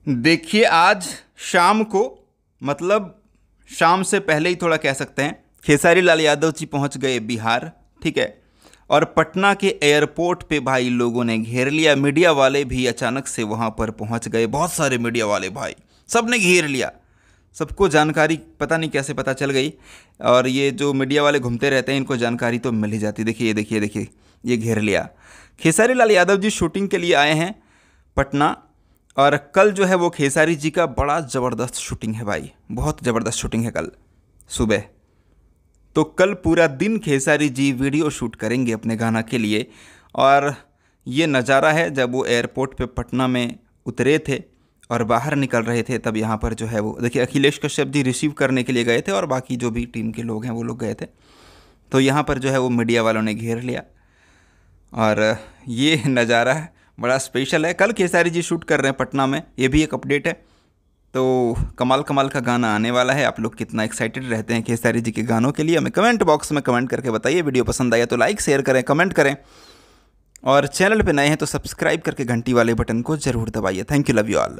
देखिए आज शाम को, मतलब शाम से पहले ही थोड़ा कह सकते हैं, खेसारी लाल यादव जी पहुंच गए बिहार। ठीक है। और पटना के एयरपोर्ट पे भाई लोगों ने घेर लिया। मीडिया वाले भी अचानक से वहां पर पहुंच गए, बहुत सारे मीडिया वाले भाई, सब ने घेर लिया। सबको जानकारी पता नहीं कैसे पता चल गई। और ये जो मीडिया वाले घूमते रहते हैं, इनको जानकारी तो मिल ही जाती। देखिए देखिए देखिए, ये घेर लिया। खेसारी लाल यादव जी शूटिंग के लिए आए हैं पटना। और कल जो है वो खेसारी जी का बड़ा ज़बरदस्त शूटिंग है भाई, बहुत ज़बरदस्त शूटिंग है कल सुबह। तो कल पूरा दिन खेसारी जी वीडियो शूट करेंगे अपने गाना के लिए। और ये नज़ारा है जब वो एयरपोर्ट पे पटना में उतरे थे और बाहर निकल रहे थे, तब यहाँ पर जो है वो देखिए अखिलेश कश्यप जी रिसीव करने के लिए गए थे और बाकी जो भी टीम के लोग हैं वो लोग गए थे। तो यहाँ पर जो है वो मीडिया वालों ने घेर लिया। और ये नज़ारा बड़ा स्पेशल है। कल खेसारी जी शूट कर रहे हैं पटना में, ये भी एक अपडेट है। तो कमाल कमाल का गाना आने वाला है। आप लोग कितना एक्साइटेड रहते हैं खेसारी जी के गानों के लिए, हमें कमेंट बॉक्स में कमेंट करके बताइए। वीडियो पसंद आया तो लाइक शेयर करें, कमेंट करें, और चैनल पे नए हैं तो सब्सक्राइब करके घंटी वाले बटन को ज़रूर दबाइए। Thank you, love you all.